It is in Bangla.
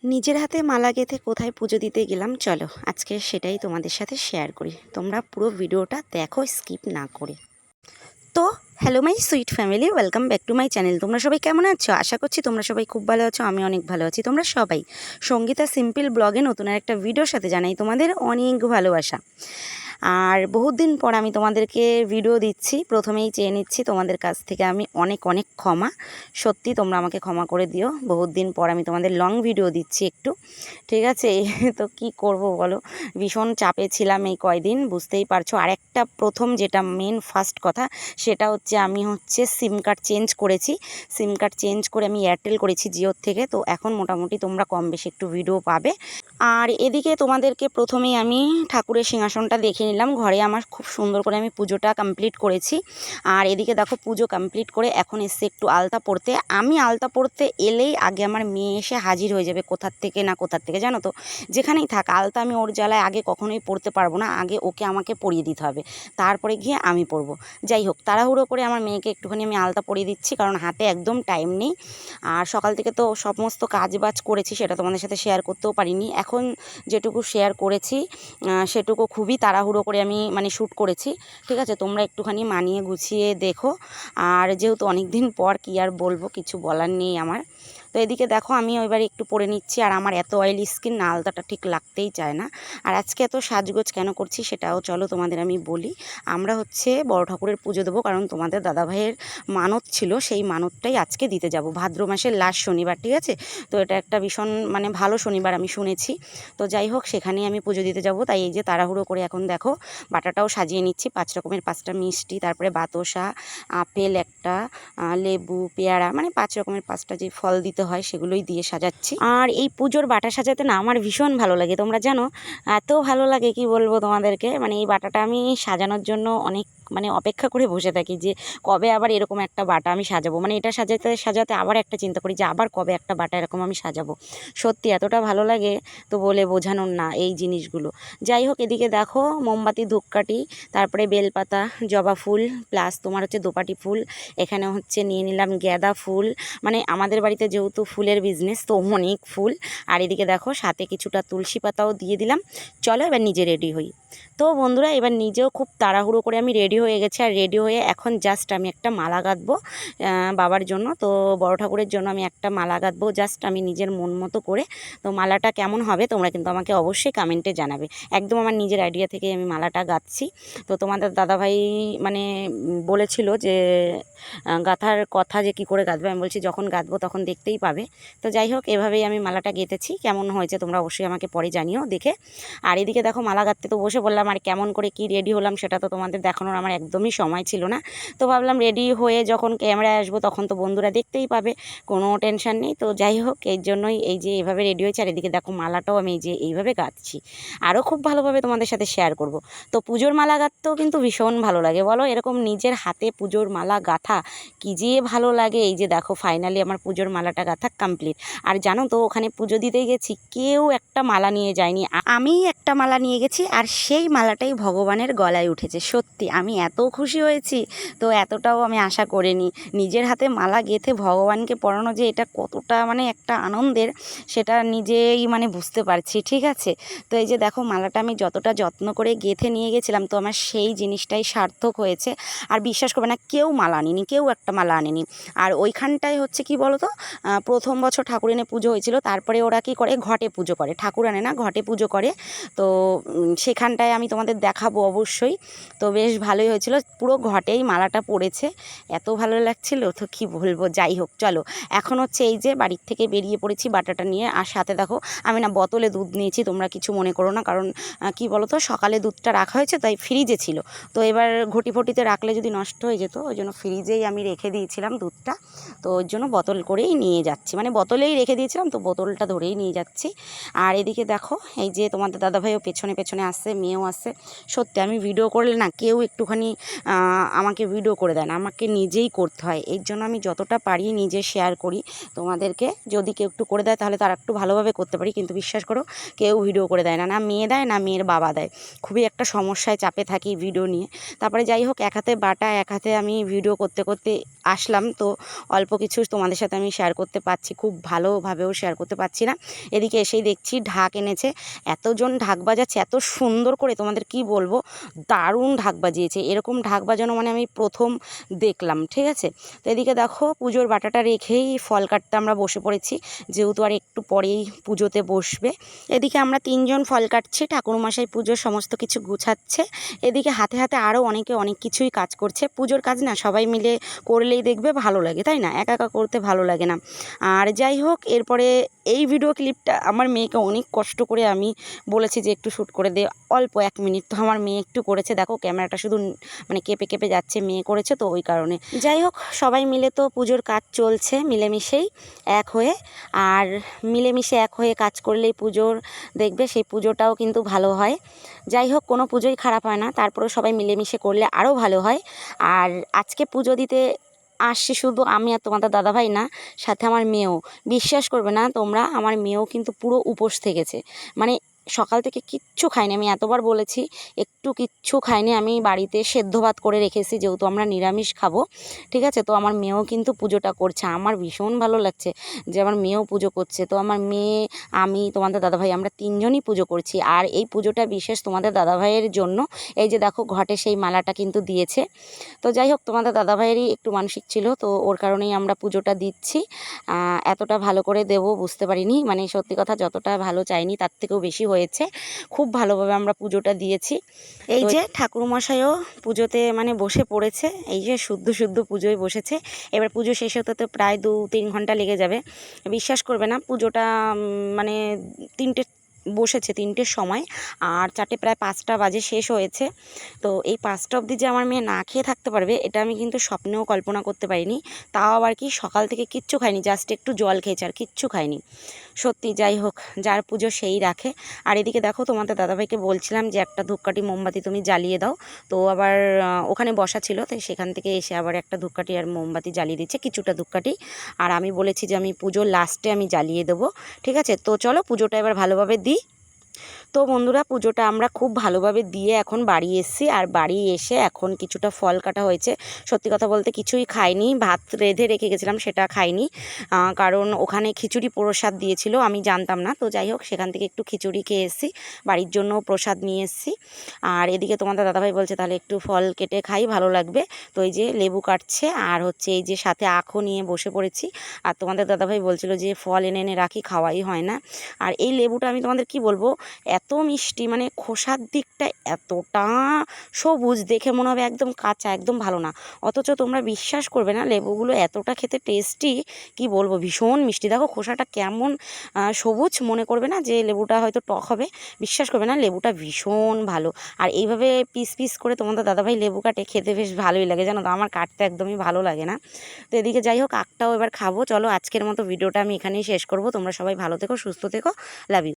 নিজের হাতে মালা গেঁথে কোথায় পুজো দিতে গেলাম, চলো আজকে সেটাই তোমাদের সাথে শেয়ার করি। তোমরা পুরো ভিডিওটা দেখো স্কিপ না করে। তো hello my sweet family, welcome back to my channel. তোমরা সবাই কেমন আছো? আশা করছি তোমরা সবাই খুব ভালো আছো, আমি অনেক ভালো আছি। তোমরা সবাই সঙ্গীতা সিম্পল ব্লগে নতুন আর একটা ভিডিওর সাথে জানাই তোমাদের অনেক ভালোবাসা। আর বহুত দিন পর আমি তোমাদেরকে ভিডিও দিচ্ছি, প্রথমেই চেয়ে নিচ্ছি তোমাদের কাছ থেকে আমি অনেক অনেক ক্ষমা। সত্যি তোমরা আমাকে ক্ষমা করে দিও, বহুত দিন পর আমি তোমাদের লং ভিডিও দিচ্ছি একটু, ঠিক আছে? তো কি করব বলো, ভীষণ চাপে ছিলাম এই কয়দিন, বুঝতেই পারছো। আর একটা প্রথম যেটা মেন ফার্স্ট কথা, সেটা হচ্ছে আমি সিম কার্ড চেঞ্জ করেছি। সিম কার্ড চেঞ্জ করে আমি এয়ারটেল করেছি জিওর থেকে। তো এখন মোটামুটি তোমরা কম বেশি একটু ভিডিও পাবে। আর এদিকে তোমাদেরকে প্রথমেই আমি ঠাকুরের সিংহাসনটা দেখে নিলাম। ঘরে আমার খুব সুন্দর করে আমি পুজোটা কমপ্লিট করেছি। আর এদিকে দেখো পুজো কমপ্লিট করে এখন এসছে একটু আলতা পরতে। আমি আলতা পরতে এলেই আগে আমার মেয়ে এসে হাজির হয়ে যাবে, কোথার থেকে না কোথার থেকে, জানো তো। যেখানেই থাক আলতা আমি ওর জ্বালায় আগে কখনোই পরতে পারবো না, আগে ওকে আমাকে পরিয়ে দিতে হবে, তারপরে গিয়ে আমি পরবো। যাই হোক, তাড়াহুড়ো করে আমার মেয়েকে একটুখানি আমি আলতা পরিয়ে দিচ্ছি, কারণ হাতে একদম টাইম নেই। আর সকাল থেকে তো সমস্ত কাজ বাজ করেছি, সেটা তোমাদের সাথে শেয়ার করতেও পারিনি। এখন যেটুকু শেয়ার করেছি সেটুকু খুবই তাড়াহুড়ো করে আমি শ্যুট করেছি, ঠিক আছে? তোমরা একটুখানি মানিয়ে গুছিয়ে দেখো। আর যেহেতু অনেক দিন পর, কি আর বলবো, কিছু বলার নেই আমার। তো এদিকে দেখো আমি এবার একটু পরে নিচ্ছি। আর আমার এত অয়েলি স্কিন, না আলতাটা ঠিক লাগতেই চায় না। আর আজকে এত সাজগোজ কেন করছি সেটাও চলো তোমাদের আমি বলি। আমরা বড় ঠাকুরের পুজো দেবো, কারণ তোমাদের দাদাভাইয়ের মানত ছিল, সেই মানতটাই আজকে দিতে যাব। ভাদ্র মাসের লাস্ট শনিবার, ঠিক আছে? তো এটা একটা ভীষণ ভালো শনিবার আমি শুনেছি। তো যাই হোক, সেখানেই আমি পুজো দিতে যাব। তাই এই যে তাড়াহুড়ো করে এখন দেখো বাটাটাও সাজিয়ে নিচ্ছি, 5 রকমের 5টা মিষ্টি, তারপরে বাতাসা, আপেল একটা, লেবু, পেয়ারা, 5 রকমের 5টা যে ফল দিতে হয় সেগুলোই দিয়ে সাজাচ্ছি। আর এই পুজোর বাটা সাজাতে না আমার ভীষণ ভালো লাগে, তোমরা জানো। এত ভালো লাগে কি বলবো তোমাদেরকে। এই বাটাটা আমি সাজানোর জন্য অনেক অপেক্ষা করে বসে থাকি যে কবে আবার এরকম একটা বাটা আমি সাজাবো। এটা সাজাতে সাজাতে আবার একটা চিন্তা করি যে আবার কবে একটা বাটা এরকম আমি সাজাবো। সত্যি এতটা ভালো লাগে তো বলে বোঝানোর না এই জিনিসগুলো। যাই হোক, এদিকে দেখো মোমবাতি, ধূপকাঠি, তারপরে বেলপাতা, জবা ফুল, প্লাস তোমার দোপাটি ফুল, এখানে নিয়ে নিলাম গাঁদা ফুল। আমাদের বাড়িতে যেহেতু ফুলের বিজনেস, তো অনেক ফুল। আর এদিকে দেখো সাথে কিছুটা তুলসী পাতাও দিয়ে দিলাম। চলো এবার নিজে রেডি হই। তো বন্ধুরা, এবার নিজেও খুব তাড়াহুড়ো করে আমি রেডি হয়ে গেছি। আর রেডি হয়ে এখন জাস্ট আমি একটা মালা গাঁথবো বাবার জন্য। তো বড় ঠাকুরের জন্য আমি একটা মালা গাঁথবো, জাস্ট আমি নিজের মন মতো করে। তো মালাটা কেমন হবে তোমরা কিন্তু আমাকে অবশ্যই কমেন্টে জানাবে। একদম আমার নিজের আইডিয়া থেকে আমি মালাটা গাঁথছি। তো তোমাদের দাদাভাই বলেছিল যে গাঁথার কথা, যে কী করে গাঁথবে। আমি বলছি যখন গাঁথবো তখন দেখতেই পাবে। তো যাই হোক, এভাবেই আমি মালাটা গেঁথেছি। কেমন হয়েছে তোমরা অবশ্যই আমাকে পরে জানিও দেখে। আর এদিকে দেখো মালা গাঁথতে তো বসে বললাম, আর কেমন করে কি রেডি হলাম সেটা তো তোমাদের দেখানোর আমার একদমই সময় ছিল না। তো ভাবলাম রেডি হয়ে যখন ক্যামেরায় আসবো তখন তো বন্ধুরা দেখতেই পাবে, কোনো টেনশন নেই। তো যাই হোক, এই জন্যই এই যে এভাবে রেডি হয়েছে। আর এদিকে দেখো মালাটাও আমি এই যে এইভাবে গাঁথছি, আরও খুব ভালোভাবে তোমাদের সাথে শেয়ার করব। তো পুজোর মালা গাঁথতেও কিন্তু ভীষণ ভালো লাগে, বলো। এরকম নিজের হাতে পুজোর মালা গাঁথা কি যে ভালো লাগে। এই যে দেখো ফাইনালি আমার পুজোর মালাটা গাঁথা কমপ্লিট। আর জানো তো, ওখানে পুজো দিতে গেছি, কেউ একটা মালা নিয়ে যায়নি, আমি একটা মালা নিয়ে গেছি। আর সেই মালাটাই ভগবানের গলায় উঠেছে। সত্যি আমি এত খুশি হয়েছি, তো এতটাও আমি আশা করিনি। নিজের হাতে মালা গেঁথে ভগবানকে পরানো যে এটা কতটা একটা আনন্দের, সেটা নিজেই বুঝতে পারছি, ঠিক আছে? তো এই যে দেখো মালাটা আমি যতটা যত্ন করে গেঁথে নিয়ে গেছিলাম, তো আমার সেই জিনিসটাই সার্থক হয়েছে। আর বিশ্বাস করবে না, কেউ মালা আনেনি, কেউ একটা মালা আনেনি। আর ওইখানটায় কি বলো তো, প্রথম বছর ঠাকুর এনে পুজো হয়েছিল, তারপরে ওরা কি করে, ঘটে পুজো করে, ঠাকুর আনে না, ঘটে পুজো করে। তো সেখানটায় আমি তোমাদের দেখাবো অবশ্যই। তো বেশ ভালোই হয়েছিল, পুরো ঘটেই মালাটা পড়েছে, এত ভালো লাগছিল তো কি বলবো। যাই হোক, চলো এখন এই যে বাড়ির থেকে বেরিয়ে পড়েছি বাটাটা নিয়ে। আর সাথে দেখো আমি বোতলে দুধ নিয়েছি, তোমরা কিছু মনে করো না, কারণ কি বলো তো, সকালে দুধটা রাখা হয়েছে, তাই ফ্রিজে ছিল। তো এবার ঘটি ফটিতে রাখলে যদি নষ্ট হয়ে যেত, ওই জন্য ফ্রিজেই আমি রেখে দিয়েছিলাম দুধটা। তো ওই জন্য বোতল করেই নিয়ে যাচ্ছি, বোতলেই রেখে দিয়েছিলাম, তো বোতলটা ধরেই নিয়ে যাচ্ছি। আর এদিকে দেখো এই যে তোমাদের দাদাভাইও পেছনে পেছনে আসছে, মেয়েও আসছে। সত্যি আমি ভিডিও করলে না কেউ একটুখানি একটুখানি আমাকে ভিডিও করে দেন, আমাকে নিজেই করতে হয়। এর জন্য আমি যতটা পারি নিজে শেয়ার করি তোমাদেরকে। যদি কেউ একটু করে দেয় তাহলে তারা একটু ভালোভাবে করতে পারি, কিন্তু বিশ্বাস করো কেউ ভিডিও করে দেয় না, না মেয়ে দেয় না মেয়ের বাবা দেয়। খুবই একটা সমস্যায় চাপে থাকি ভিডিও নিয়ে। তারপরে যাই হোক, এক হাতে বাটা এক হাতে আমি ভিডিও করতে করতে আসলাম, তো অল্প কিছু তোমাদের সাথে আমি শেয়ার করতে পারছি, খুব ভালোভাবেও শেয়ার করতে পারছি না। এদিকে এসেই দেখছি ঢাক এনেছে, এতজন ঢাক বাজাচ্ছে এত সুন্দর করে, তোমাদের কি বলবো, দারুণ ঢাক বাজিয়েছে। এরকম ঢাক বাজানো মানে আমি প্রথম দেখলাম, ঠিক আছে। তো এদিকে দেখো পুজোর বাটাটা রেখেই ফল কাটতে আমরা বসে পড়েছি, যেহেতু আর একটু পরেই পুজোতে বসবে। এদিকে আমরা 3 জন ফল কাটছি, ঠাকুরমশাই পুজোর সমস্ত কিছু গুছাচ্ছে। এদিকে হাতে হাতে আরও অনেকে অনেক কিছুই কাজ করছে। পুজোর কাজ না সবাই মিলে করলেই দেখবে ভালো লাগে, তাই না? একা একা করতে ভালো লাগে না। আর যাই হোক, এরপরে এই ভিডিও ক্লিপটা আমার মেয়েকে অনেক কষ্ট করে আমি বলেছি যে একটু শ্যুট করে দে, অল্প 1 মিনিট। তো আমার মেয়ে একটু করেছে, দেখো ক্যামেরাটা শুধু মানে কেঁপে কেঁপে যাচ্ছে, মেয়ে করেছে তো ওই কারণে। যাই হোক, সবাই মিলে তো পুজোর কাজ চলছে মিলেমিশেই এক হয়ে। আর মিলেমিশে এক হয়ে কাজ করলেই পুজোর দেখবে সেই পুজোটাও কিন্তু ভালো হয়। যাই হোক, কোনো পুজোই খারাপ হয় না, তারপরেও সবাই মিলেমিশে করলে আরও ভালো হয়। আর আজকে পুজো দিতে আসছি শুধু আমি আর তোমাদের দাদাভাই না, সাথে আমার মেয়েও। বিশ্বাস করবে না তোমরা, আমার মেয়েও কিন্তু পুরো উপোস থেকেছে। মানে সকাল থেকে কিচ্ছু খাইনি, আমি এতবার বলেছি, একটু কিচ্ছু খাইনি। আমি বাড়িতে সেদ্ধ ভাত করে রেখেছি, যেহেতু আমরা নিরামিষ খাবো, ঠিক আছে। তো আমার মেয়েও কিন্তু পুজোটা করছে, আমার ভীষণ ভালো লাগছে যে আমার মেয়েও পুজো করছে। তো আমার মেয়ে, আমি, তোমাদের দাদাভাই, আমরা 3 জনই পুজো করছি। আর এই পুজোটা বিশেষ তোমাদের দাদাভাইয়ের জন্য। এই যে দেখো ঘটে সেই মালাটা কিন্তু দিয়েছে। তো যাই হোক, তোমাদের দাদাভাইয়েরই একটু মানসিক ছিল, তো ওর কারণেই আমরা পুজোটা দিচ্ছি। এতটা ভালো করে দেবো বুঝতে পারিনি, মানে সত্যি কথা যতটা ভালো চাইনি তার থেকেও বেশি হয়েছে। খুব ভালোভাবে আমরা পুজোটা দিয়েছি। এই যে ঠাকুরমশাইও পুজোতে মানে বসে পড়েছে, এই যে শুদ্ধ শুদ্ধ পুজোয় বসেছে। এবার পুজো শেষ হতে তো প্রায় 2-3 ঘন্টা লেগে যাবে। বিশ্বাস করবে না, পুজোটা মানে 3টে বসেছে, 3টের সময়, আর 4টে প্রায় 5টা বাজে শেষ হয়েছে। তো এই 5টা অবধি যে আমার মেয়ে না খেয়ে থাকতে পারবে এটা আমি কিন্তু স্বপ্নেও কল্পনা করতে পারিনি। তাও আবার কি, সকাল থেকে কিচ্ছু খাইনি, জাস্ট একটু জল খেয়েছে আর কিচ্ছু খাইনি সত্যি। যাই হোক, যার পুজো সেই রাখে। আর এদিকে দেখো, তোমাদের দাদাভাইকে বলছিলাম যে একটা ধূপকাঠি মোমবাতি তুমি জ্বালিয়ে দাও, তো আবার ওখানে বসা ছিল, তাই সেখান থেকে এসে আবার একটা ধূপকাঠি আর মোমবাতি জ্বালিয়ে দিচ্ছে, কিছুটা ধূপকাঠি। আর আমি বলেছি যে আমি পুজোর লাস্টে আমি জ্বালিয়ে দেবো, ঠিক আছে। তো চলো পুজোটা এবার ভালোভাবে দিই। তো বন্ধুরা, পুজোটা আমরা খুব ভালোভাবে দিয়ে এখন বাড়ি এসেছি। আর বাড়ি এসে এখন কিছুটা ফল কাটা হয়েছে। সত্যি কথা বলতে কিছুই খাইনি, ভাত রেঁধে রেখে গেছিলাম সেটা খাইনি, কারণ ওখানে খিচুড়ি প্রসাদ দিয়েছিল, আমি জানতাম না। তো যাই হোক, সেখান থেকে একটু খিচুড়ি খেয়ে এসেছি, বাড়ির জন্য প্রসাদ নিয়ে এসেছি। আর এদিকে তোমাদের দাদাভাই বলছে তাহলে একটু ফল কেটে খাই, ভালো লাগবে। তো এই যে লেবু কাটছে, আর হচ্ছে এই যে সাথে আখও নিয়ে বসে পড়েছি। আর তোমাদের দাদাভাই বলছিল যে ফল এনে এনে রাখি, খাওয়াই হয় না। আর এই লেবুটা আমি তোমাদের কি বলবো, এত মিষ্টি, মানে খোসার দিকটা এতটা সবুজ, দেখে মনে হবে একদম কাঁচা, একদম ভালো না। অথচ তোমরা বিশ্বাস করবে না, লেবুগুলো এতটা খেতে টেস্টি, কি বলবো, ভীষণ মিষ্টি। দেখো খোসাটা কেমন সবুজ, মনে করবে না যে লেবুটা হয়তো টক হবে। বিশ্বাস করবে না, লেবুটা ভীষণ ভালো। আর এইভাবে পিস পিস করে তোমাদের দাদাভাই লেবু কাটে, খেতে বেশ ভালোই লাগে, জানো তো। আমার কাটতে একদমই ভালো লাগে না। তো এদিকে যাই হোক, আখটাও এবার খাবো। চলো আজকের মতো ভিডিওটা আমি এখানেই শেষ করব। তোমরা সবাই ভালো থেকো, সুস্থ থেকো, লাভ ইউ।